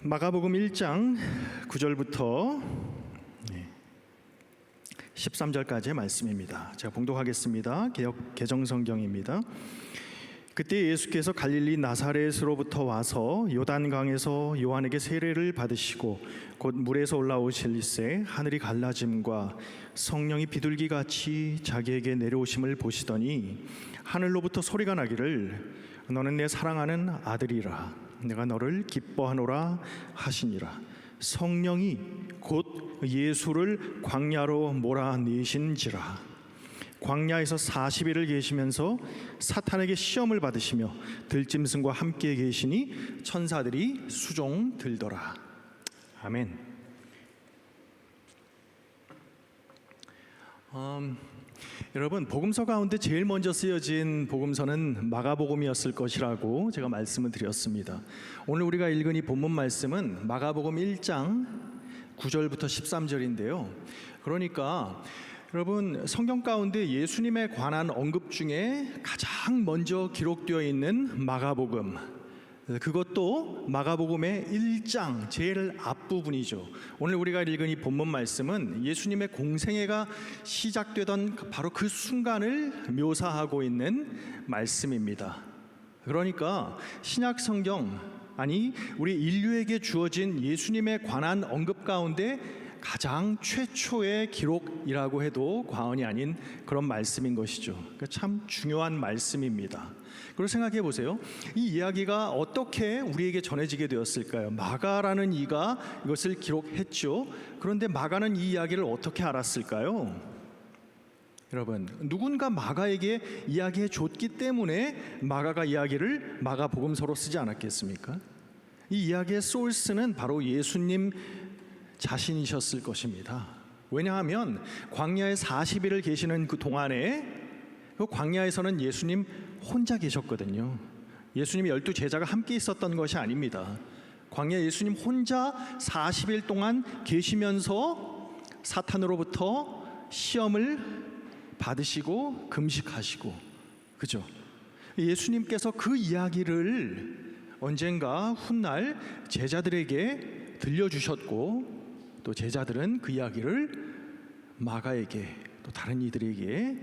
마가복음 1장 9절부터 13절까지의 말씀입니다. 제가 봉독하겠습니다. 개정성경입니다. 그때 예수께서 갈릴리 나사렛으로부터 와서 요단강에서 요한에게 세례를 받으시고 곧 물에서 올라오실새 하늘이 갈라짐과 성령이 비둘기같이 자기에게 내려오심을 보시더니 하늘로부터 소리가 나기를 너는 내 사랑하는 아들이라 내가 너를 기뻐하노라 하시니라. 성령이 곧 예수를 광야로 몰아내신지라. 광야에서 40일을 계시면서 사탄에게 시험을 받으시며 들짐승과 함께 계시니 천사들이 수종 들더라. 아멘. 여러분, 복음서 가운데 제일 먼저 쓰여진 복음서는 마가복음이었을 것이라고 제가 말씀을 드렸습니다. 오늘 우리가 읽은 이 본문 말씀은 마가복음 1장 9절부터 13절인데요. 그러니까 여러분, 성경 가운데 예수님에 관한 언급 중에 가장 먼저 기록되어 있는 마가복음, 그것도 마가복음의 1장 제일 앞부분이죠. 오늘 우리가 읽은 이 본문 말씀은 예수님의 공생애가 시작되던 바로 그 순간을 묘사하고 있는 말씀입니다. 그러니까 신약 성경, 아니 우리 인류에게 주어진 예수님에 관한 언급 가운데 가장 최초의 기록이라고 해도 과언이 아닌 그런 말씀인 것이죠. 그러니까 참 중요한 말씀입니다. 그리고 생각해 보세요. 이 이야기가 어떻게 우리에게 전해지게 되었을까요? 마가라는 이가 이것을 기록했죠. 그런데 마가는 이 이야기를 어떻게 알았을까요? 여러분, 누군가 마가에게 이야기해 줬기 때문에 마가가 이야기를 마가복음서로 쓰지 않았겠습니까? 이 이야기의 소스는 바로 예수님 자신이셨을 것입니다. 왜냐하면 광야에 40일을 계시는 그 동안에 그 광야에서는 예수님 혼자 계셨거든요. 예수님이 12제자가 함께 있었던 것이 아닙니다. 광야에 예수님 혼자 40일 동안 계시면서 사탄으로부터 시험을 받으시고 금식하시고, 그죠? 예수님께서 그 이야기를 언젠가 훗날 제자들에게 들려주셨고, 또 제자들은 그 이야기를 마가에게 또 다른 이들에게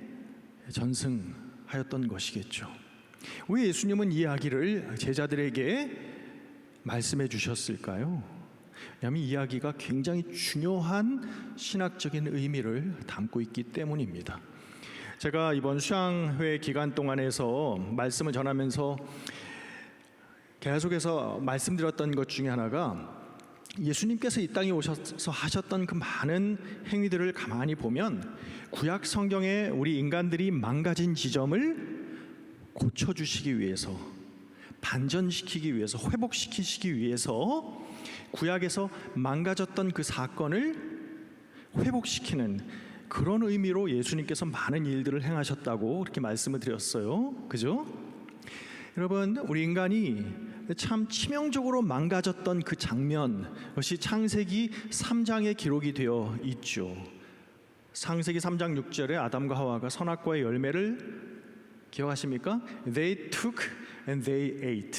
전승하였던 것이겠죠. 왜 예수님은 이 이야기를 제자들에게 말씀해 주셨을까요? 왜냐하면 이 이야기가 굉장히 중요한 신학적인 의미를 담고 있기 때문입니다. 제가 이번 수양회 기간 동안에서 말씀을 전하면서 계속해서 말씀드렸던 것 중에 하나가, 예수님께서 이 땅에 오셔서 하셨던 그 많은 행위들을 가만히 보면 구약 성경에 우리 인간들이 망가진 지점을 고쳐주시기 위해서, 반전시키기 위해서, 회복시키시기 위해서 구약에서 망가졌던 그 사건을 회복시키는 그런 의미로 예수님께서 많은 일들을 행하셨다고 그렇게 말씀을 드렸어요. 그죠? 여러분, 우리 인간이 참 치명적으로 망가졌던 그 장면, 그것이 창세기 3장에 기록이 되어 있죠. 창세기 3장 6절에 아담과 하와가 선악과의 열매를 기억하십니까? They took and they ate.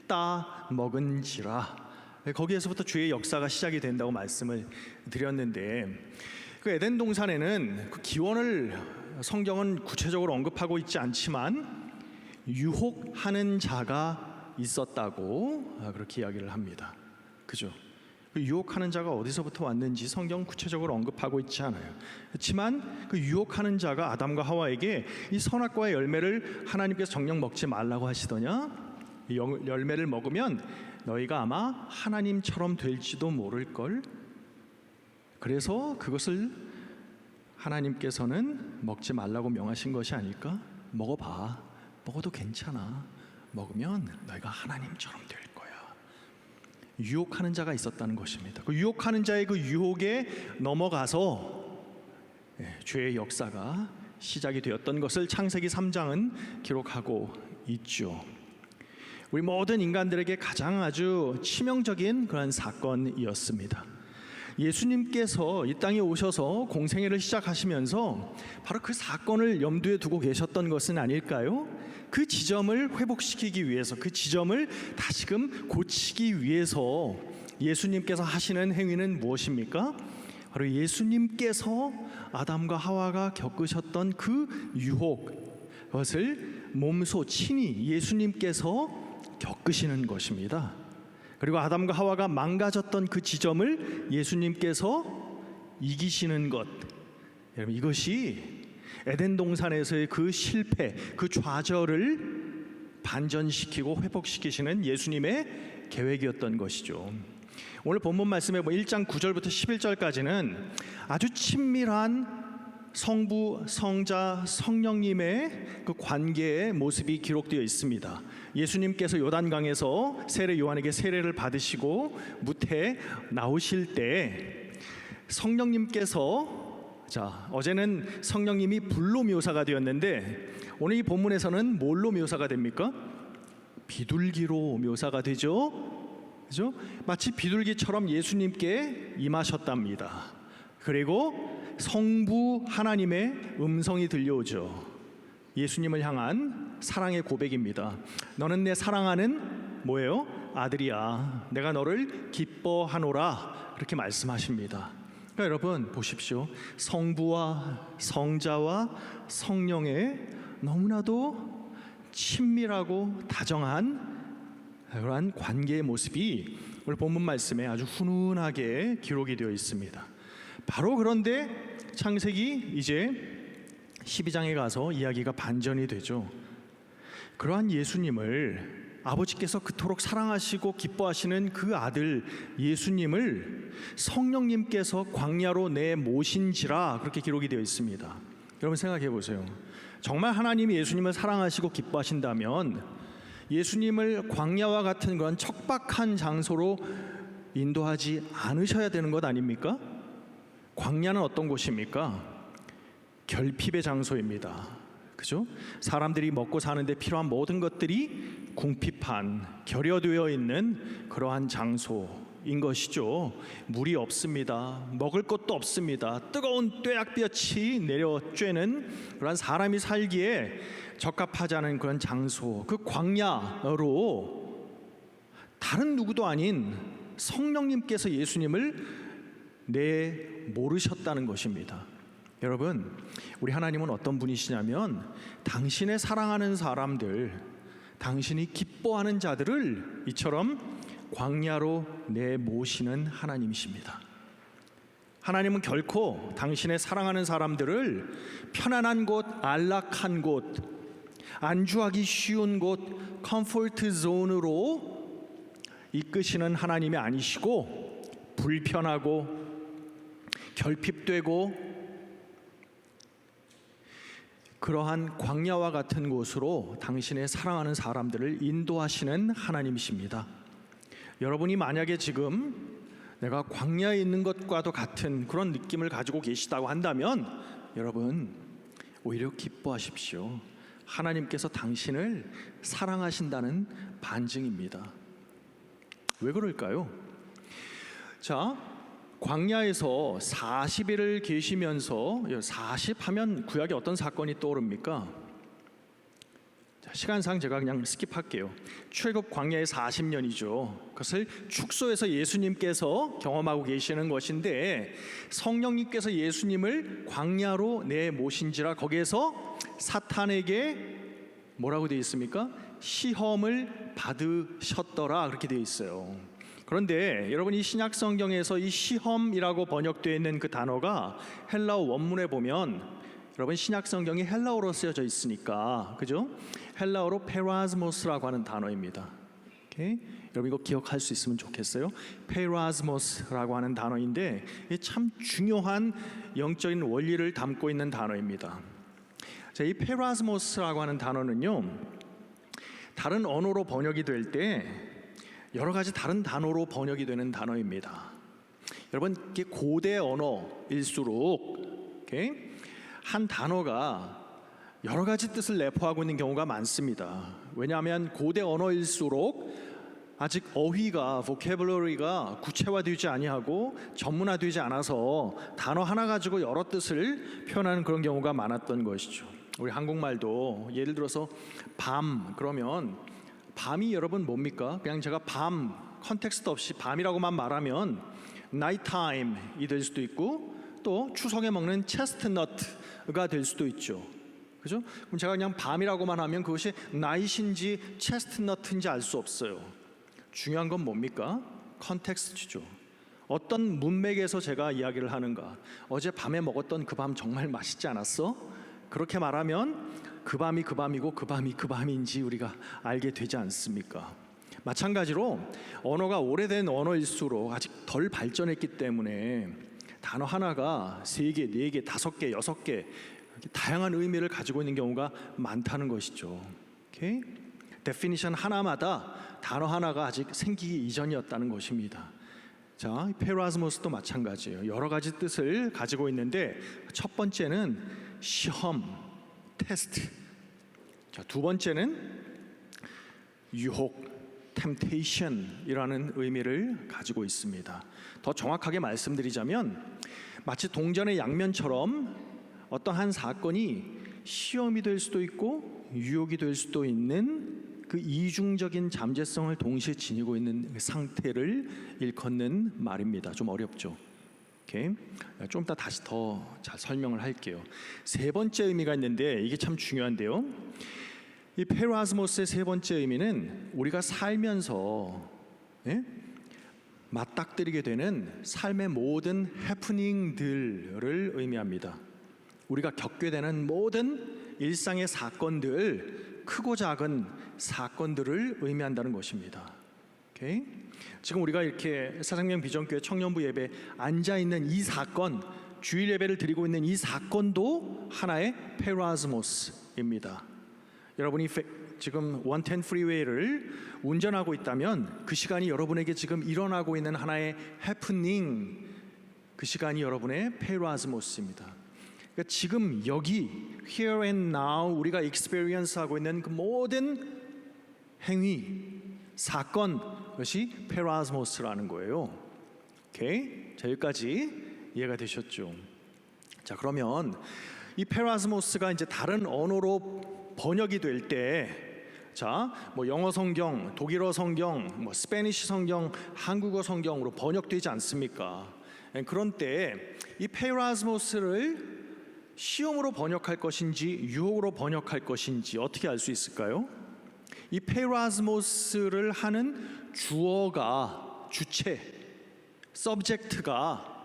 따 먹은지라. 거기에서부터 주의 역사가 시작이 된다고 말씀을 드렸는데, 그 에덴 동산에는 그 기원을 성경은 구체적으로 언급하고 있지 않지만 유혹하는 자가 있었다고 그렇게 이야기를 합니다. 그죠? 그 유혹하는 자가 어디서부터 왔는지 성경 구체적으로 언급하고 있지 않아요. 그렇지만 그 유혹하는 자가 아담과 하와에게 이 선악과의 열매를 하나님께서 정녕 먹지 말라고 하시더냐? 이 열매를 먹으면 너희가 아마 하나님처럼 될지도 모를걸. 그래서 그것을 하나님께서는 먹지 말라고 명하신 것이 아닐까? 먹어봐. 먹어도 괜찮아. 먹으면 너희가 하나님처럼 될 거야. 유혹하는 자가 있었다는 것입니다. 그 유혹하는 자의 그 유혹에 넘어가서 죄의 역사가 시작이 되었던 것을 창세기 3장은 기록하고 있죠. 우리 모든 인간들에게 가장 아주 치명적인 그런 사건이었습니다. 예수님께서 이 땅에 오셔서 공생애를 시작하시면서 바로 그 사건을 염두에 두고 계셨던 것은 아닐까요? 그 지점을 회복시키기 위해서, 그 지점을 다시금 고치기 위해서 예수님께서 하시는 행위는 무엇입니까? 바로 예수님께서 아담과 하와가 겪으셨던 그 유혹, 그것을 몸소 친히 예수님께서 겪으시는 것입니다. 그리고 아담과 하와가 망가졌던 그 지점을 예수님께서 이기시는 것, 여러분, 이것이 에덴 동산에서의 그 실패, 그 좌절을 반전시키고 회복시키시는 예수님의 계획이었던 것이죠. 오늘 본문 말씀에 1장 9절부터 11절까지는 아주 친밀한 성부, 성자, 성령님의 그 관계의 모습이 기록되어 있습니다. 예수님께서 요단강에서 세례 요한에게 세례를 받으시고 무태에 나오실 때 성령님께서, 어제는 성령님이 불로 묘사가 되었는데 오늘 이 본문에서는 뭘로 묘사가 됩니까? 비둘기로 묘사가 되죠. 그죠? 마치 비둘기처럼 예수님께 임하셨답니다. 그리고 성부 하나님의 음성이 들려오죠. 예수님을 향한 사랑의 고백입니다. 너는 내 사랑하는 뭐예요? 아들이야. 내가 너를 기뻐하노라. 그렇게 말씀하십니다. 그러니까 여러분 보십시오. 성부와 성자와 성령의 너무나도 친밀하고 다정한 그러한 관계의 모습이 오늘 본문 말씀에 아주 훈훈하게 기록이 되어 있습니다. 바로 그런데 창세기 이제 12장에 가서 이야기가 반전이 되죠. 그러한 예수님을, 아버지께서 그토록 사랑하시고 기뻐하시는 그 아들 예수님을 성령님께서 광야로 내모신지라, 그렇게 기록이 되어 있습니다. 여러분 생각해 보세요. 정말 하나님이 예수님을 사랑하시고 기뻐하신다면 예수님을 광야와 같은 그런 척박한 장소로 인도하지 않으셔야 되는 것 아닙니까? 광야는 어떤 곳입니까? 결핍의 장소입니다. 그죠? 사람들이 먹고 사는데 필요한 모든 것들이 궁핍한, 결여되어 있는 그러한 장소인 것이죠. 물이 없습니다. 먹을 것도 없습니다. 뜨거운 뙤약볕이 내려 쬐는 그런 사람이 살기에 적합하지 않은 그런 장소, 그 광야로 다른 누구도 아닌 성령님께서 예수님을 내모르셨다는 것입니다. 여러분, 우리 하나님은 어떤 분이시냐면 당신의 사랑하는 사람들, 당신이 기뻐하는 자들을 이처럼 광야로 내모시는 하나님이십니다. 하나님은 결코 당신의 사랑하는 사람들을 편안한 곳, 안락한 곳, 안주하기 쉬운 곳, 컴포트 존으로 이끄시는 하나님이 아니시고, 불편하고 결핍되고 그러한 광야와 같은 곳으로 당신의 사랑하는 사람들을 인도하시는 하나님이십니다. 여러분이 만약에 지금 내가 광야에 있는 것과도 같은 그런 느낌을 가지고 계시다고 한다면 여러분 오히려 기뻐하십시오. 하나님께서 당신을 사랑하신다는 반증입니다. 왜 그럴까요? 자, 광야에서 40일을 계시면서, 40 하면 구약에 어떤 사건이 떠오릅니까? 자, 시간상 제가 그냥 스킵할게요. 출애굽 광야의 40년이죠. 그것을 축소해서 예수님께서 경험하고 계시는 것인데, 성령님께서 예수님을 광야로 내모신지라 거기에서 사탄에게 뭐라고 되어 있습니까? 시험을 받으셨더라, 그렇게 되어 있어요. 그런데 여러분, 이 신약 성경에서 이 시험이라고 번역되어 있는 그 단어가 헬라어 원문에 보면, 여러분 신약 성경이 헬라어로 쓰여져 있으니까, 그죠? 헬라어로 페라즈모스라고 하는 단어입니다. 오케이? 여러분 이거 기억할 수 있으면 좋겠어요. 페라즈모스라고 하는 단어인데 이게 참 중요한 영적인 원리를 담고 있는 단어입니다. 자, 이 페라즈모스라고 하는 단어는요, 다른 언어로 번역이 될 때 여러 가지 다른 단어로 번역이 되는 단어입니다. 여러분, 이게 고대 언어일수록 한 단어가 여러 가지 뜻을 내포하고 있는 경우가 많습니다. 왜냐하면 고대 언어일수록 아직 어휘가, 보캐블러리가 구체화되지 아니하고 전문화되지 않아서 단어 하나 가지고 여러 뜻을 표현하는 그런 경우가 많았던 것이죠. 우리 한국말도 예를 들어서 밤 그러면 밤이 여러분 뭡니까? 그냥 제가 밤 컨텍스트 없이 밤이라고만 말하면 나이트타임이 될 수도 있고 또 추석에 먹는 체스트넛가 될 수도 있죠. 그죠? 그럼 제가 그냥 밤이라고만 하면 그것이 나잇인지 체스트넛인지 알 수 없어요. 중요한 건 뭡니까? 컨텍스트죠. 어떤 문맥에서 제가 이야기를 하는가. 어제 밤에 먹었던 그 밤 정말 맛있지 않았어? 그렇게 말하면 그 밤이 그 밤이고 그 밤이 그 밤인지 우리가 알게 되지 않습니까? 마찬가지로 언어가 오래된 언어일수록 아직 덜 발전했기 때문에 단어 하나가 3개, 4개, 5개, 6개 다양한 의미를 가지고 있는 경우가 많다는 것이죠. 오케이? 데피니션 하나마다 단어 하나가 아직 생기기 이전이었다는 것입니다. 자, 페라스모스도 마찬가지예요. 여러 가지 뜻을 가지고 있는데 첫 번째는 시험, 테스트. 자, 두 번째는 유혹, temptation이라는 의미를 가지고 있습니다. 더 정확하게 말씀드리자면 마치 동전의 양면처럼 어떤 한 사건이 시험이 될 수도 있고 유혹이 될 수도 있는 그 이중적인 잠재성을 동시에 지니고 있는 상태를 일컫는 말입니다. 좀 어렵죠? 오케이? 좀 이따 다시 더 잘 설명을 할게요. 세 번째 의미가 있는데 이게 참 중요한데요. 이 페라스모스의 세 번째 의미는 우리가 살면서 맞닥뜨리게 되는 삶의 모든 해프닝들을 의미합니다. 우리가 겪게 되는 모든 일상의 사건들, 크고 작은 사건들을 의미한다는 것입니다. 오케이? 지금 우리가 이렇게 사상명 비전교회 청년부 예배 앉아 있는 이 사건, 주일 예배를 드리고 있는 이 사건도 하나의 페라스모스입니다. 여러분이 지금 110 프리웨이를 운전하고 있다면 그 시간이 여러분에게 지금 일어나고 있는 하나의 해프닝, 그 시간이 여러분의 페라스모스입니다. 그러니까 지금 여기 here and now 우리가 experience하고 있는 그 모든 행위, 사건, 그것이 페라스모스라는 거예요. 오케이? 자, 여기까지 이해가 되셨죠? 자, 그러면 이 페라스모스가 이제 다른 언어로 번역이 될 때, 자, 뭐 영어 성경, 독일어 성경, 뭐 스페니시 성경, 한국어 성경으로 번역되지 않습니까? 그런 때 이 페라스모스를 시험으로 번역할 것인지 유혹으로 번역할 것인지 어떻게 알 수 있을까요? 이 페라스모스를 하는 주어가, 주체, 서브젝트가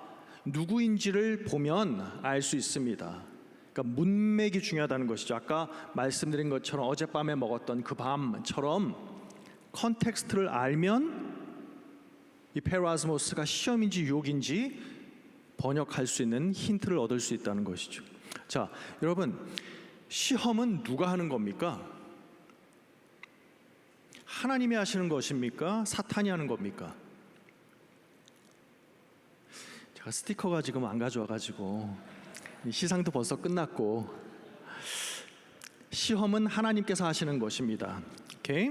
누구인지를 보면 알 수 있습니다. 그러니까 문맥이 중요하다는 것이죠. 아까 말씀드린 것처럼 어젯밤에 먹었던 그 밤처럼 컨텍스트를 알면 이 페라스모스가 시험인지 유혹인지 번역할 수 있는 힌트를 얻을 수 있다는 것이죠. 자, 여러분, 시험은 누가 하는 겁니까? 하나님이 하시는 것입니까? 사탄이 하는 겁니까? 제가 스티커가 지금 안 가져와가지고 시상도 벌써 끝났고, 시험은 하나님께서 하시는 것입니다. 오케이?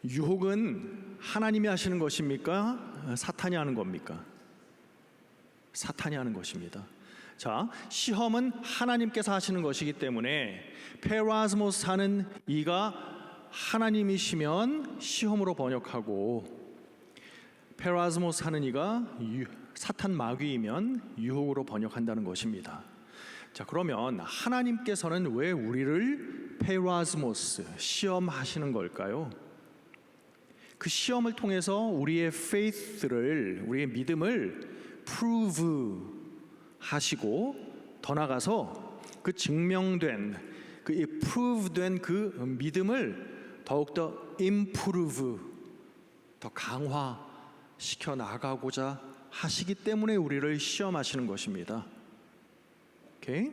유혹은 하나님이 하시는 것입니까? 사탄이 하는 겁니까? 사탄이 하는 것입니다. 자, 시험은 하나님께서 하시는 것이기 때문에 페라스모스 하는 이가 하나님이시면 시험으로 번역하고, 페라스모스 하는 이가 사탄 마귀이면 유혹으로 번역한다는 것입니다. 자, 그러면 하나님께서는 왜 우리를 페라스모스, 시험하시는 걸까요? 그 시험을 통해서 우리의 faith를, 우리의 믿음을 prove 하시고, 더 나아가서 그 증명된, 그 prove된 그 믿음을 더욱더 improve, 더 강화시켜 나가고자 하시기 때문에 우리를 시험하시는 것입니다. 오케이?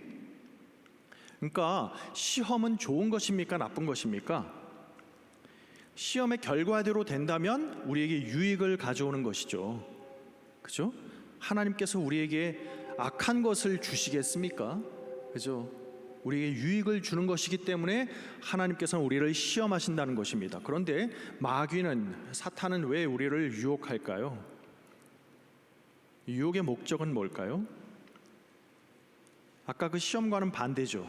그러니까 시험은 좋은 것입니까? 나쁜 것입니까? 시험의 결과대로 된다면 우리에게 유익을 가져오는 것이죠. 그죠? 하나님께서 우리에게 악한 것을 주시겠습니까? 그죠? 우리에게 유익을 주는 것이기 때문에 하나님께서는 우리를 시험하신다는 것입니다. 그런데 마귀는, 사탄은 왜 우리를 유혹할까요? 유혹의 목적은 뭘까요? 아까 그 시험과는 반대죠.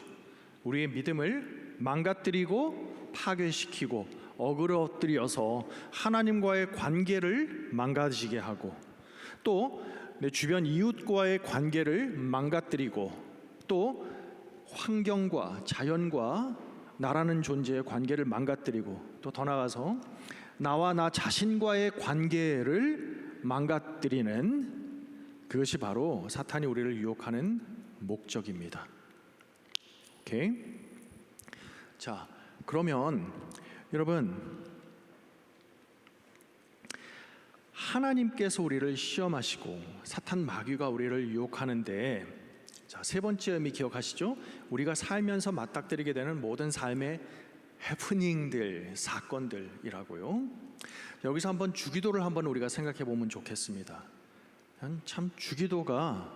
우리의 믿음을 망가뜨리고 파괴시키고 어그러뜨려서 하나님과의 관계를 망가지게 하고, 또 내 주변 이웃과의 관계를 망가뜨리고, 또 환경과 자연과 나라는 존재의 관계를 망가뜨리고, 또 더 나아가서 나와 나 자신과의 관계를 망가뜨리는, 그것이 바로 사탄이 우리를 유혹하는 목적입니다. 오케이? 자, 그러면 여러분, 하나님께서 우리를 시험하시고 사탄 마귀가 우리를 유혹하는데, 자, 세 번째 의미 기억하시죠? 우리가 살면서 맞닥뜨리게 되는 모든 삶의 해프닝들, 사건들이라고요. 여기서 한번 주기도를 한번 우리가 생각해 보면 좋겠습니다. 참, 주기도가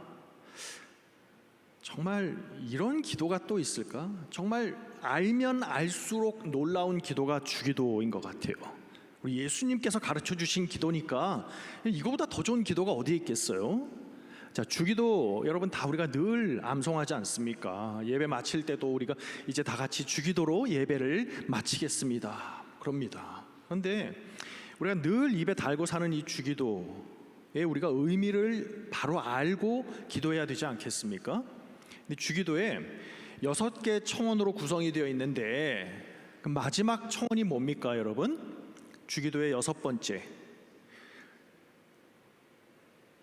정말 이런 기도가 또 있을까? 정말 알면 알수록 놀라운 기도가 주기도인 것 같아요. 우리 예수님께서 가르쳐 주신 기도니까 이거보다 더 좋은 기도가 어디에 있겠어요? 자, 주기도 여러분 다 우리가 늘 암송하지 않습니까? 예배 마칠 때도 우리가 이제 다 같이 주기도로 예배를 마치겠습니다, 그럽니다. 그런데 우리가 늘 입에 달고 사는 이 주기도에 우리가 의미를 바로 알고 기도해야 되지 않겠습니까? 근데 주기도에 6개 청원으로 구성이 되어 있는데, 그 마지막 청원이 뭡니까 여러분? 주기도의 6번째,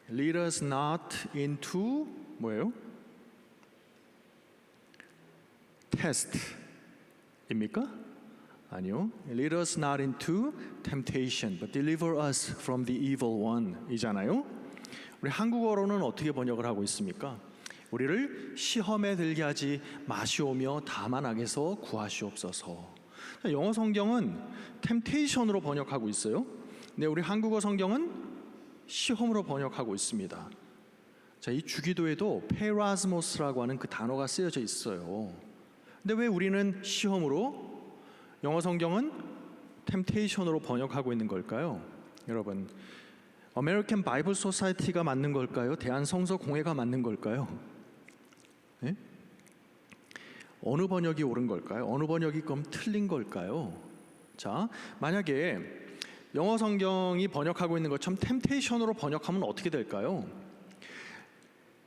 Lead us not into 뭐예요? test입니까? 아니요. Lead us not into temptation, but deliver us from the evil one 이잖아요. 우리 한국어로는 어떻게 번역을 하고 있습니까? 우리를 시험에 들게 하지 마시오며 다만 악에서 구하시옵소서. 영어 성경은 temptation으로 번역하고 있어요. 근데 우리 한국어 성경은 시험으로 번역하고 있습니다. 자, 이 주기도에도 페라스모스라고 하는 그 단어가 쓰여져 있어요. 근데 왜 우리는 시험으로, 영어 성경은 템테이션으로 번역하고 있는 걸까요? 여러분, 아메리칸 바이블 소사이티가 맞는 걸까요? 대한성서공회가 맞는 걸까요? 네? 어느 번역이 옳은 걸까요? 어느 번역이 그럼 틀린 걸까요? 자, 만약에 영어 성경이 번역하고 있는 것처럼 템테이션으로 번역하면 어떻게 될까요?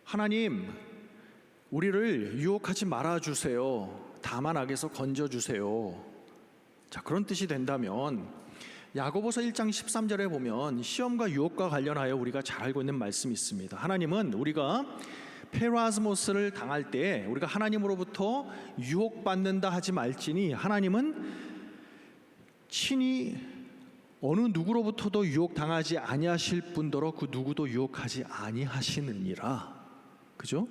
하나님, 우리를 유혹하지 말아주세요. 다만 악에서 건져주세요. 자, 그런 뜻이 된다면 야고보서 1장 13절에 보면 시험과 유혹과 관련하여 우리가 잘 알고 있는 말씀이 있습니다. 하나님은 우리가 페라스모스를 당할 때 우리가 하나님으로부터 유혹받는다 하지 말지니, 하나님은 친히 어느 누구로부터도 유혹당하지 아니하실 뿐더러 그 누구도 유혹하지 아니하시느니라. 그죠?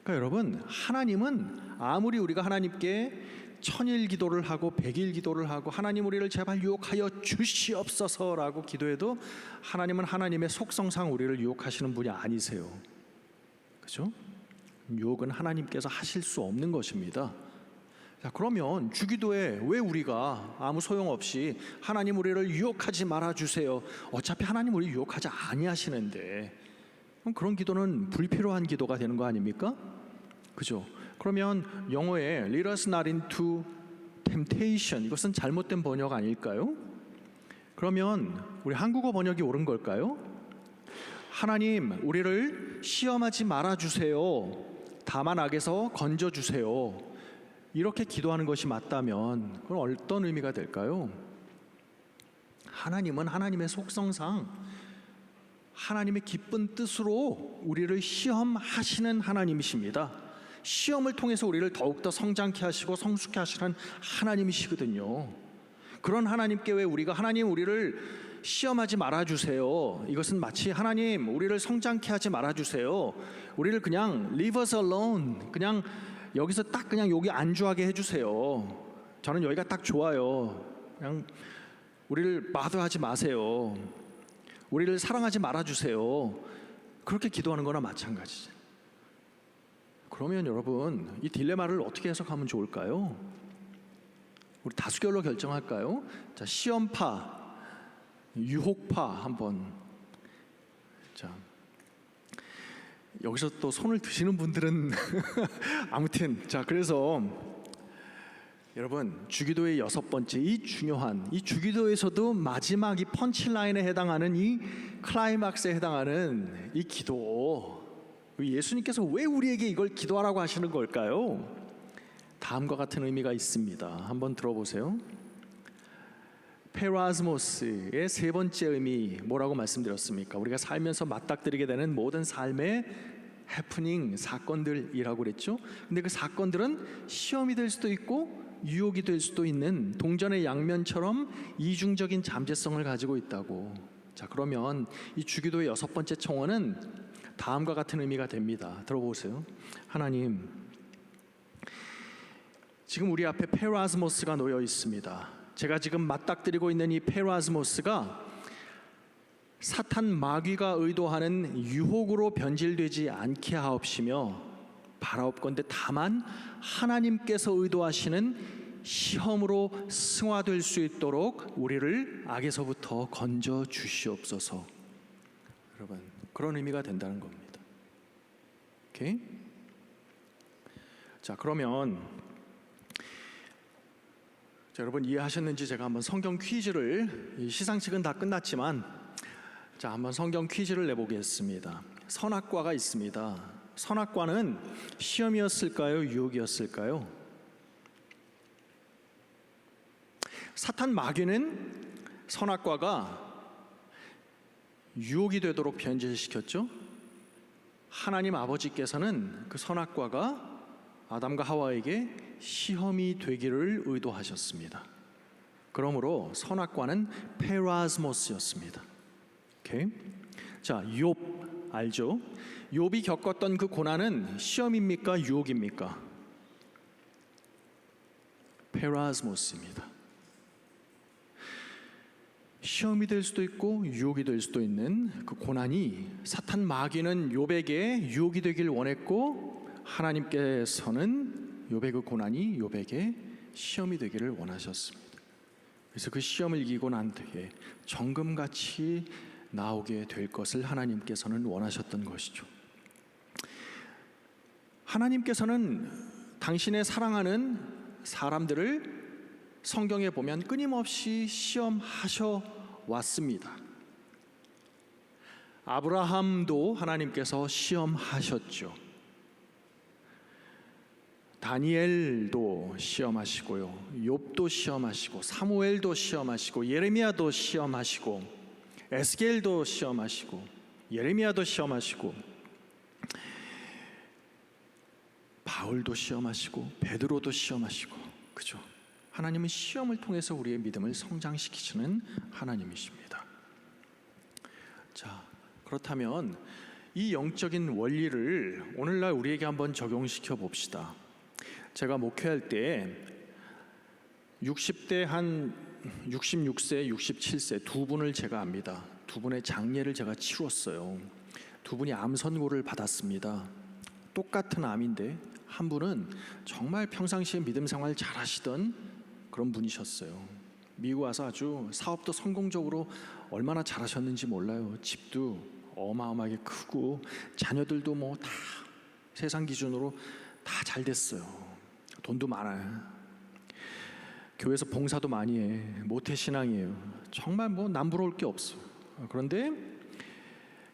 그러니까 여러분, 하나님은 아무리 우리가 하나님께 천일 기도를 하고 백일 기도를 하고 하나님 우리를 제발 유혹하여 주시옵소서라고 기도해도 하나님은 하나님의 속성상 우리를 유혹하시는 분이 아니세요. 그죠? 유혹은 하나님께서 하실 수 없는 것입니다. 자, 그러면 주기도에 왜 우리가 아무 소용없이 하나님 우리를 유혹하지 말아주세요, 어차피 하나님 우리 유혹하지 아니하시는데, 그럼 그런 기도는 불필요한 기도가 되는 거 아닙니까? 그죠? 그러면 영어에 Lead us not into temptation, 이것은 잘못된 번역 아닐까요? 그러면 우리 한국어 번역이 옳은 걸까요? 하나님 우리를 시험하지 말아주세요, 다만 악에서 건져주세요, 이렇게 기도하는 것이 맞다면 그건 어떤 의미가 될까요? 하나님은 하나님의 속성상 하나님의 기쁜 뜻으로 우리를 시험하시는 하나님이십니다. 시험을 통해서 우리를 더욱더 성장케 하시고 성숙케 하시는 하나님이시거든요. 그런 하나님께 왜 우리가 하나님 우리를 시험하지 말아주세요, 이것은 마치 하나님 우리를 성장케 하지 말아주세요, 우리를 그냥 leave us alone, 그냥 여기서 딱 그냥 여기 안주하게 해주세요, 저는 여기가 딱 좋아요, 그냥 우리를 마도하지 마세요, 우리를 사랑하지 말아주세요, 그렇게 기도하는 거나 마찬가지죠. 그러면 여러분, 이 딜레마를 어떻게 해석하면 좋을까요? 우리 다수결로 결정할까요? 자, 시험파, 유혹파 한번. 자, 여기서 또 손을 드시는 분들은 아무튼, 자, 그래서 여러분, 주기도의 6번째, 이 중요한 이 주기도에서도 마지막 이 펀치라인에 해당하는 이 클라이막스에 해당하는 이 기도, 예수님께서 왜 우리에게 이걸 기도하라고 하시는 걸까요? 다음과 같은 의미가 있습니다. 한번 들어보세요. 페라스모스의 세 번째 의미 뭐라고 말씀드렸습니까? 우리가 살면서 맞닥뜨리게 되는 모든 삶의 해프닝, 사건들이라고 그랬죠. 근데 그 사건들은 시험이 될 수도 있고 유혹이 될 수도 있는 동전의 양면처럼 이중적인 잠재성을 가지고 있다고. 자, 그러면 이 주기도의 6번째 청원은 다음과 같은 의미가 됩니다. 들어보세요. 하나님, 지금 우리 앞에 페라스모스가 놓여 있습니다. 제가 지금 맞닥뜨리고 있는 이 페라스모스가 사탄 마귀가 의도하는 유혹으로 변질되지 않게 하옵시며 바라옵건대 다만 하나님께서 의도하시는 시험으로 승화될 수 있도록 우리를 악에서부터 건져 주시옵소서. 여러분, 그런 의미가 된다는 겁니다. 오케이? 자, 그러면 여러분 이해하셨는지 제가 한번 성경 퀴즈를, 시상식은 다 끝났지만 자, 한번 성경 퀴즈를 내보겠습니다. 선악과가 있습니다. 선악과는 시험이었을까요? 유혹이었을까요? 사탄 마귀는 선악과가 유혹이 되도록 변질시켰죠. 하나님 아버지께서는 그 선악과가 아담과 하와에게 시험이 되기를 의도하셨습니다. 그러므로 선악과는 페라스모스였습니다. 오케이? 자, 욥 알죠? 욥이 겪었던 그 고난은 시험입니까? 유혹입니까? 페라스모스입니다. 시험이 될 수도 있고 유혹이 될 수도 있는 그 고난이, 사탄 마귀는 욥에게 유혹이 되길 원했고 하나님께서는 욥의 그 고난이 욥에게 시험이 되기를 원하셨습니다. 그래서 그 시험을 이기고 난 뒤에 정금같이 나오게 될 것을 하나님께서는 원하셨던 것이죠. 하나님께서는 당신의 사랑하는 사람들을 성경에 보면 끊임없이 시험하셔 왔습니다. 아브라함도 하나님께서 시험하셨죠. 다니엘도 시험하시고요, 욥도 시험하시고, 사무엘도 시험하시고, 예레미야도 시험하시고, 에스겔도 시험하시고, 예레미야도 시험하시고, 바울도 시험하시고, 베드로도 시험하시고, 그죠? 하나님은 시험을 통해서 우리의 믿음을 성장시키시는 하나님이십니다. 자, 그렇다면 이 영적인 원리를 오늘날 우리에게 한번 적용시켜 봅시다. 제가 목회할 때 60대 한 66세, 67세 두 분을 제가 압니다. 두 분의 장례를 제가 치렀어요. 두 분이 암 선고를 받았습니다. 똑같은 암인데 한 분은 정말 평상시에 믿음 생활 잘 하시던 그런 분이셨어요. 미국 와서 아주 사업도 성공적으로 얼마나 잘하셨는지 몰라요. 집도 어마어마하게 크고 자녀들도 뭐 다 세상 기준으로 다 잘 됐어요. 돈도 많아요. 교회에서 봉사도 많이 해. 모태신앙이에요. 정말 뭐 남부러울 게 없어. 그런데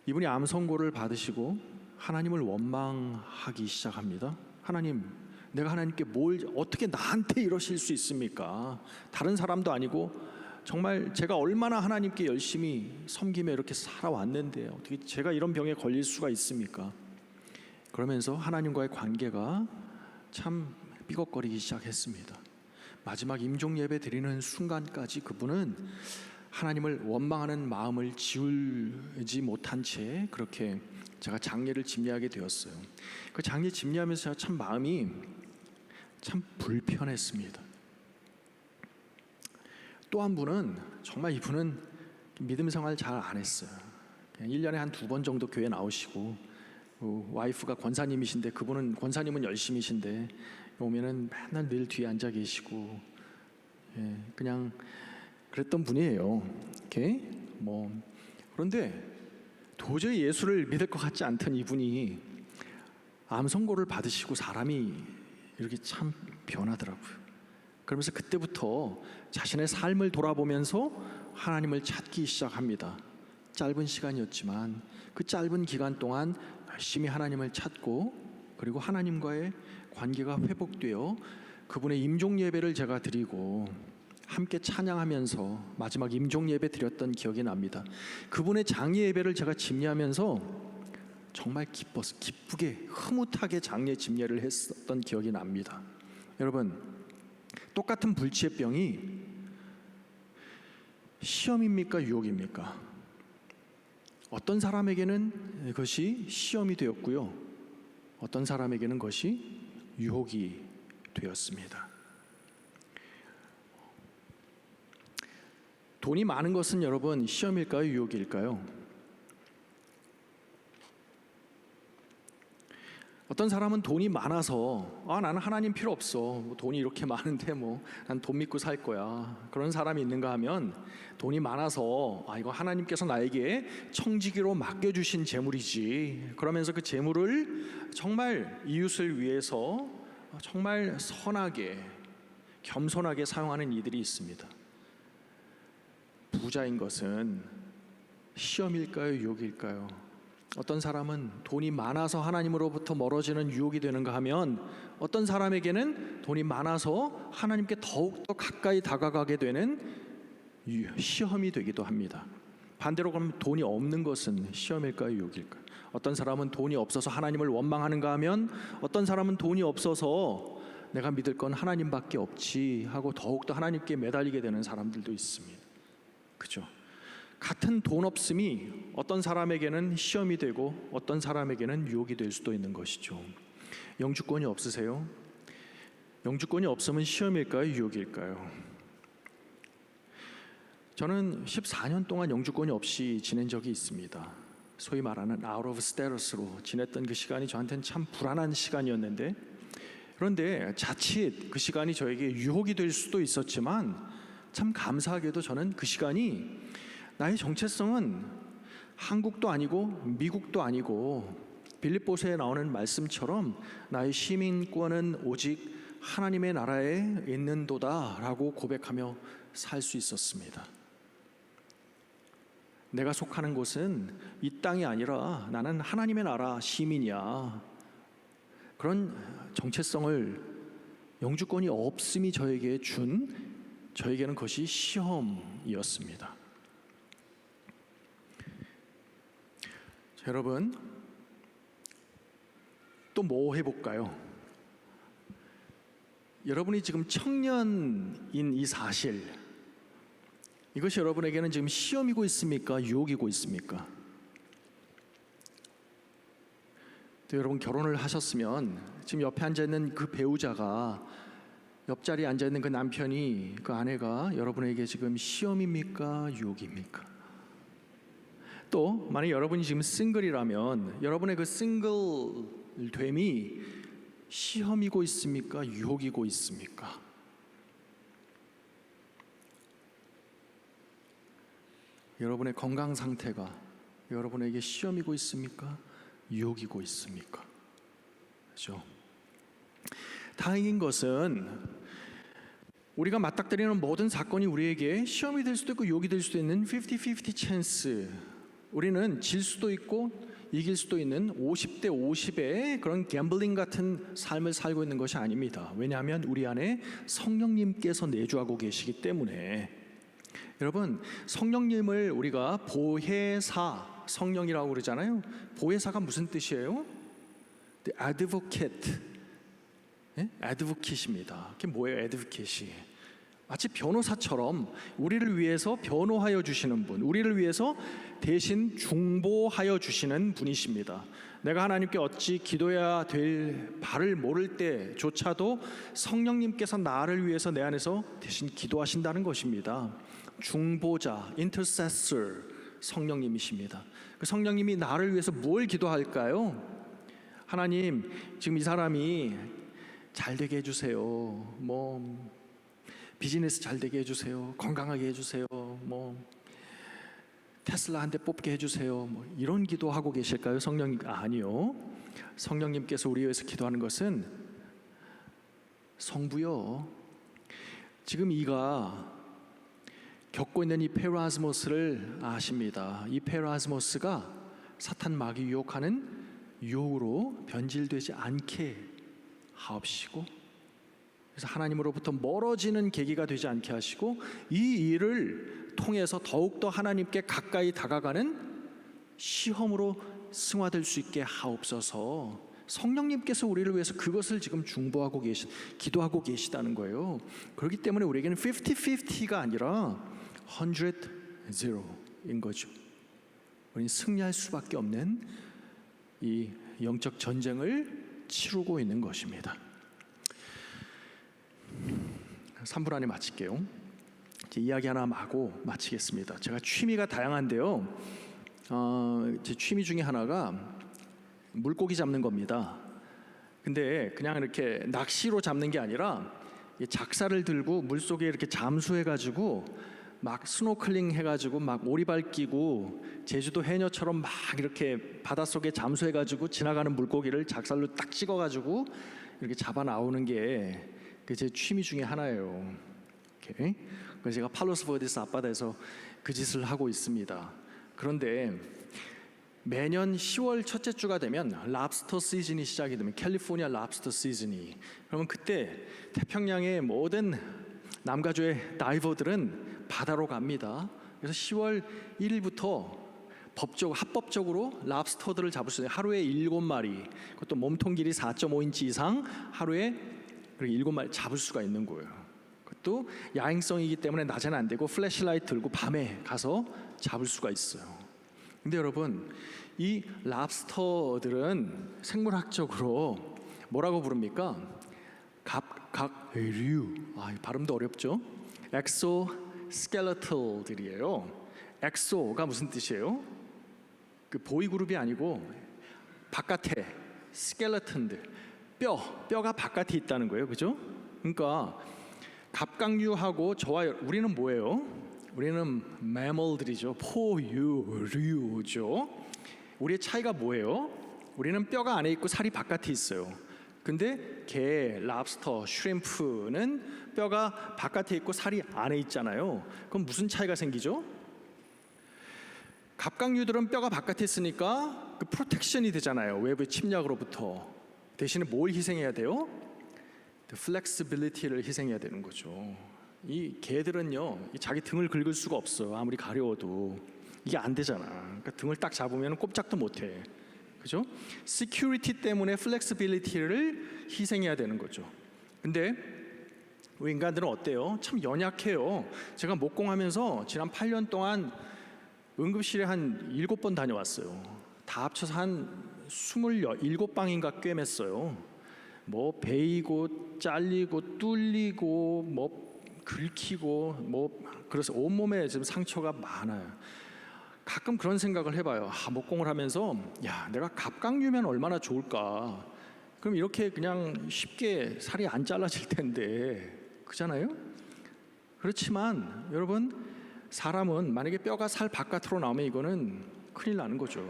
이분이 암 선고를 받으시고 하나님을 원망하기 시작합니다. 하나님, 내가 하나님께 어떻게 나한테 이러실 수 있습니까? 다른 사람도 아니고 정말 제가 얼마나 하나님께 열심히 섬기며 이렇게 살아왔는데 어떻게 제가 이런 병에 걸릴 수가 있습니까? 그러면서 하나님과의 관계가 참 삐걱거리기 시작했습니다. 마지막 임종 예배 드리는 순간까지 그분은 하나님을 원망하는 마음을 지우지 못한 채 그렇게 제가 장례를 집례하게 되었어요. 그 장례 집례하면서 제가 참 마음이 참 불편했습니다. 또 한 분은 정말 이분은 믿음 생활 잘 안 했어요. 그냥 1년에 한 2번 정도 교회 나오시고, 와이프가 권사님이신데 그분은 권사님은 열심히신데 오면은 맨날 늘 뒤에 앉아 계시고, 그냥 그랬던 분이에요. 이렇게 그런데 도저히 예수를 믿을 것 같지 않던 이분이 암 선고를 받으시고 사람이 이렇게 참 변하더라고요. 그러면서 그때부터 자신의 삶을 돌아보면서 하나님을 찾기 시작합니다. 짧은 시간이었지만 그 짧은 기간 동안 열심히 하나님을 찾고, 그리고 하나님과의 관계가 회복되어 그분의 임종 예배를 제가 드리고 함께 찬양하면서 마지막 임종 예배 드렸던 기억이 납니다. 그분의 장례 예배를 제가 집례하면서 정말 기쁘게 흐뭇하게 장례 집례를 했었던 기억이 납니다. 여러분, 똑같은 불치의 병이 시험입니까, 유혹입니까? 어떤 사람에게는 그것이 시험이 되었고요, 어떤 사람에게는 그것이 유혹이 되었습니다. 돈이 많은 것은 여러분 시험일까요, 유혹일까요? 어떤 사람은 돈이 많아서 나는 하나님 필요 없어, 돈이 이렇게 많은데 난 돈 믿고 살 거야, 그런 사람이 있는가 하면, 돈이 많아서 이거 하나님께서 나에게 청지기로 맡겨주신 재물이지, 그러면서 그 재물을 정말 이웃을 위해서 정말 선하게 겸손하게 사용하는 이들이 있습니다. 부자인 것은 시험일까요, 유혹일까요? 어떤 사람은 돈이 많아서 하나님으로부터 멀어지는 유혹이 되는가 하면, 어떤 사람에게는 돈이 많아서 하나님께 더욱더 가까이 다가가게 되는 시험이 되기도 합니다. 반대로 그러면 돈이 없는 것은 시험일까요, 유혹일까요? 어떤 사람은 돈이 없어서 하나님을 원망하는가 하면, 어떤 사람은 돈이 없어서 내가 믿을 건 하나님밖에 없지 하고 더욱더 하나님께 매달리게 되는 사람들도 있습니다. 그죠? 같은 돈 없음이 어떤 사람에게는 시험이 되고 어떤 사람에게는 유혹이 될 수도 있는 것이죠. 영주권이 없으세요? 영주권이 없으면 시험일까요, 유혹일까요? 저는 14년 동안 영주권이 없이 지낸 적이 있습니다. 소위 말하는 out of status로 지냈던 그 시간이 저한테는 참 불안한 시간이었는데, 그런데 자칫 그 시간이 저에게 유혹이 될 수도 있었지만, 참 감사하게도 저는 그 시간이 나의 정체성은 한국도 아니고 미국도 아니고, 빌립보서에 나오는 말씀처럼 나의 시민권은 오직 하나님의 나라에 있는도다 라고 고백하며 살 수 있었습니다. 내가 속하는 곳은 이 땅이 아니라 나는 하나님의 나라 시민이야, 그런 정체성을 영주권이 없음이 저에게는 그것이 시험이었습니다. 여러분, 또 뭐 해볼까요? 여러분이 지금 청년인 이 사실, 이것이 여러분에게는 지금 시험이고 있습니까, 유혹이고 있습니까? 또 여러분 결혼을 하셨으면 지금 옆에 앉아있는 그 배우자가, 옆자리에 앉아있는 그 남편이, 그 아내가 여러분에게 지금 시험입니까, 유혹입니까? 또 만약 여러분이 지금 싱글이라면 여러분의 그 싱글됨이 시험이고 있습니까, 유혹이고 있습니까? 여러분의 건강 상태가 여러분에게 시험이고 있습니까, 유혹이고 있습니까? 그렇죠? 다행인 것은 우리가 맞닥뜨리는 모든 사건이 우리에게 시험이 될 수도 있고 유혹이 될 수도 있는 50-50 찬스, 우리는 질 수도 있고 이길 수도 있는 50대 50의 그런 갬블링 같은 삶을 살고 있는 것이 아닙니다. 왜냐하면 우리 안에 성령님께서 내주하고 계시기 때문에. 여러분, 성령님을 우리가 보혜사, 성령이라고 그러잖아요. 보혜사가 무슨 뜻이에요? The advocate, advocate입니다. 그게 뭐예요, advocate이? 마치 변호사처럼 우리를 위해서 변호하여 주시는 분, 우리를 위해서 대신 중보하여 주시는 분이십니다. 내가 하나님께 어찌 기도해야 될 바를 모를 때조차도 성령님께서 나를 위해서 내 안에서 대신 기도하신다는 것입니다. 중보자, intercessor, 성령님이십니다. 그 성령님이 나를 위해서 뭘 기도할까요? 하나님, 지금 이 사람이 잘 되게 해주세요. 비즈니스 잘 되게 해주세요. 건강하게 해주세요. 테슬라 한 대 뽑게 해주세요. 이런 기도하고 계실까요? 성령님? 아니요. 성령님께서 우리 위해서 기도하는 것은, 성부여, 지금 이가 겪고 있는 이 페라스모스를 아십니다. 이 페라스모스가 사탄 마귀 유혹하는 유혹으로 변질되지 않게 하옵시고, 그래서 하나님으로부터 멀어지는 계기가 되지 않게 하시고, 이 일을 통해서 더욱더 하나님께 가까이 다가가는 시험으로 승화될 수 있게 하옵소서. 성령님께서 우리를 위해서 그것을 지금 중보하고 기도하고 계시다는 거예요. 그렇기 때문에 우리에게는 50-50가 아니라 100-0인 거죠. 우리는 승리할 수밖에 없는 이 영적 전쟁을 치르고 있는 것입니다. 3분 안에 마칠게요. 이제 이야기 하나 하고 마치겠습니다. 제가 취미가 다양한데요. 제 취미 중에 하나가 물고기 잡는 겁니다. 근데 그냥 이렇게 낚시로 잡는 게 아니라 작사를 들고 물속에 이렇게 잠수해가지고 막 스노클링 해가지고 막 오리발 끼고 제주도 해녀처럼 막 이렇게 바닷속에 잠수해가지고 지나가는 물고기를 작살로 딱 찍어가지고 이렇게 잡아 나오는 게 제 취미 중에 하나예요. 이렇게. 그래서 제가 팔로스 버디스 앞바다에서 그 짓을 하고 있습니다. 그런데 매년 10월 첫째 주가 되면 랍스터 시즌이 시작이 되면, 캘리포니아 랍스터 시즌이, 그러면 그때 태평양의 모든 남가주의 다이버들은 바다로 갑니다. 그래서 10월 1일부터 합법적으로 랍스터들을 잡을 수 있는, 하루에 7마리, 그것도 몸통 길이 4.5인치 이상 하루에 7마리 잡을 수가 있는 거예요. 그것도 야행성이기 때문에 낮에는 안 되고 플래시라이트 들고 밤에 가서 잡을 수가 있어요. 근데 여러분, 이 랍스터들은 생물학적으로 뭐라고 부릅니까? 각류, 발음도 어렵죠? 엑소스켈레털들이에요. 엑소가 무슨 뜻이에요? 그 보이 그룹이 아니고 바깥에 스켈레톤들, 뼈가 바깥에 있다는 거예요, 그죠? 그러니까 갑각류하고 저와 우리는 뭐예요? 우리는 매멀들이죠. 포유류죠. 우리의 차이가 뭐예요? 우리는 뼈가 안에 있고 살이 바깥에 있어요. 근데 게, 랍스터, 슈림프는 뼈가 바깥에 있고 살이 안에 있잖아요. 그럼 무슨 차이가 생기죠? 갑각류들은 뼈가 바깥에 있으니까 그 프로텍션이 되잖아요. 외부의 침략으로부터. 대신에 뭘 희생해야 돼요? 플렉시빌리티를 희생해야 되는 거죠. 이 개들은요, 자기 등을 긁을 수가 없어요. 아무리 가려워도 이게 안 되잖아. 그러니까 등을 딱 잡으면 꼼짝도 못해, 그죠? 시큐리티 때문에 플렉시빌리티를 희생해야 되는 거죠. 근데 우리 인간들은 어때요? 참 연약해요. 제가 목공하면서 지난 8년 동안 응급실에 한 7번 다녀왔어요. 다 합쳐서 한 27방인가 꿰맸어요. 뭐 베이고 잘리고 뚫리고 뭐 긁히고 뭐, 그래서 온몸에 지금 상처가 많아요. 가끔 그런 생각을 해봐요. 목공을 하면서 내가 갑각류면 얼마나 좋을까. 그럼 이렇게 그냥 쉽게 살이 안 잘라질 텐데, 그잖아요? 그렇지만 여러분, 사람은 만약에 뼈가 살 바깥으로 나오면 이거는 큰일 나는 거죠.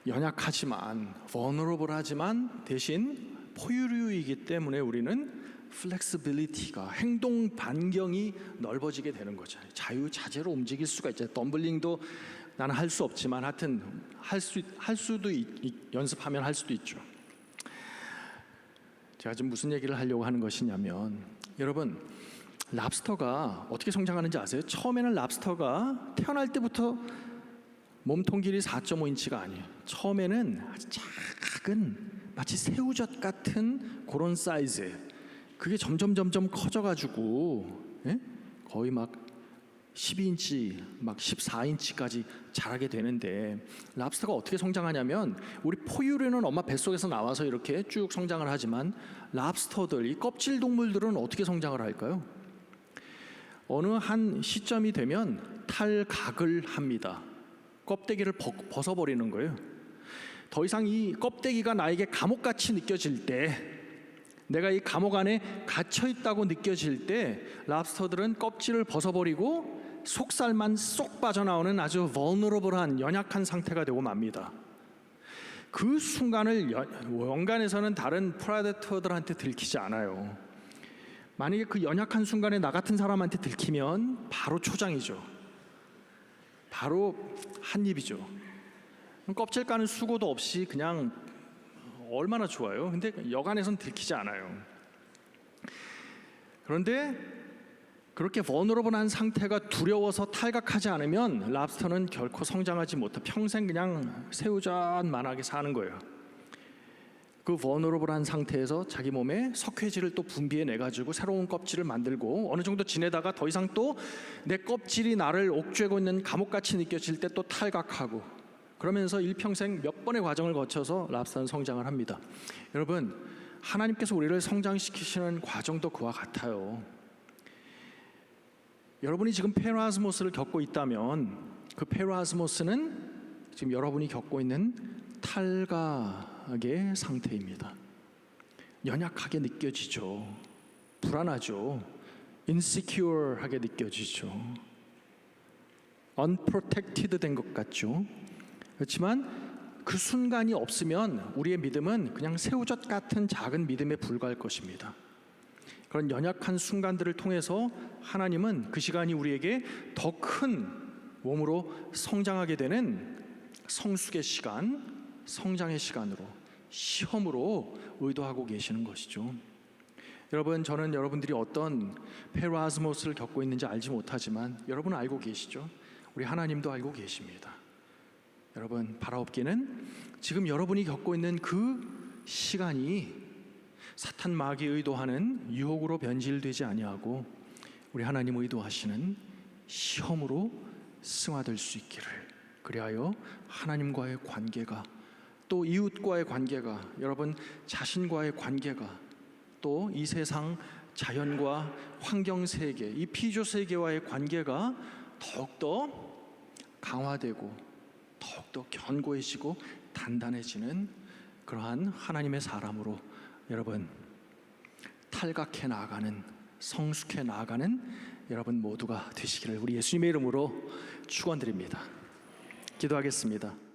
연약하지만 vulnerable하지만 대신 포유류이기 때문에 우리는 플렉시빌리티가, 행동 반경이 넓어지게 되는 거죠. 자유자재로 움직일 수가 있죠. 덤블링도 나는 할 수 없지만 하여튼 할 수도 연습하면 할 수도 있죠. 제가 지금 무슨 얘기를 하려고 하는 것이냐면, 여러분, 랍스터가 어떻게 성장하는지 아세요? 처음에는 랍스터가 태어날 때부터 몸통 길이 4.5인치가 아니에요. 처음에는 아주 작은, 마치 새우젓 같은 그런 사이즈예요. 그게 점점 커져가지고 거의 막 12인치, 막 14인치까지 자라게 되는데, 랍스터가 어떻게 성장하냐면, 우리 포유류는 엄마 뱃속에서 나와서 이렇게 쭉 성장을 하지만 랍스터들, 이 껍질 동물들은 어떻게 성장을 할까요? 어느 한 시점이 되면 탈각을 합니다. 껍데기를 벗어버리는 거예요. 더 이상 이 껍데기가 나에게 감옥같이 느껴질 때, 내가 이 감옥 안에 갇혀 있다고 느껴질 때, 랍스터들은 껍질을 벗어버리고 속살만 쏙 빠져나오는 아주 vulnerable한, 연약한 상태가 되고 맙니다. 그 순간을 연간에서는 다른 프레데터들한테 들키지 않아요. 만약에 그 연약한 순간에 나 같은 사람한테 들키면 바로 초장이죠. 바로 한 입이죠. 껍질 까는 수고도 없이 그냥 얼마나 좋아요. 근데 여간에선 들키지 않아요. 그런데 그렇게 vulnerable한 상태가 두려워서 탈각하지 않으면 랍스터는 결코 성장하지 못해 평생 그냥 새우젓만하게 사는 거예요. 그 vulnerable한 상태에서 자기 몸에 석회질을 또 분비해 가지고 새로운 껍질을 만들고 어느 정도 지내다가 더 이상 또 내 껍질이 나를 옥죄고 있는 감옥같이 느껴질 때 또 탈각하고, 그러면서 일평생 몇 번의 과정을 거쳐서 랍스터는 성장을 합니다. 여러분, 하나님께서 우리를 성장시키시는 과정도 그와 같아요. 여러분이 지금 페르아스모스를 겪고 있다면 그 페르아스모스는 지금 여러분이 겪고 있는 탈각의 상태입니다. 연약하게 느껴지죠. 불안하죠. insecure하게 느껴지죠. unprotected 된 것 같죠. 그렇지만 그 순간이 없으면 우리의 믿음은 그냥 새우젓 같은 작은 믿음에 불과할 것입니다. 그런 연약한 순간들을 통해서 하나님은 그 시간이 우리에게 더 큰 몸으로 성장하게 되는 성숙의 시간, 성장의 시간으로, 시험으로 의도하고 계시는 것이죠. 여러분, 저는 여러분들이 어떤 페르아스모스를 겪고 있는지 알지 못하지만 여러분은 알고 계시죠? 우리 하나님도 알고 계십니다. 여러분, 바라옵기는 지금 여러분이 겪고 있는 그 시간이 사탄 마귀 의도하는 유혹으로 변질되지 아니하고 우리 하나님 의도하시는 시험으로 승화될 수 있기를, 그리하여 하나님과의 관계가, 또 이웃과의 관계가, 여러분 자신과의 관계가, 또 이 세상 자연과 환경 세계, 이 피조 세계와의 관계가 더욱더 강화되고 더욱더 견고해지고 단단해지는 그러한 하나님의 사람으로 여러분 탈각해 나아가는, 성숙해 나아가는 여러분 모두가 되시기를 우리 예수님의 이름으로 축원드립니다. 기도하겠습니다.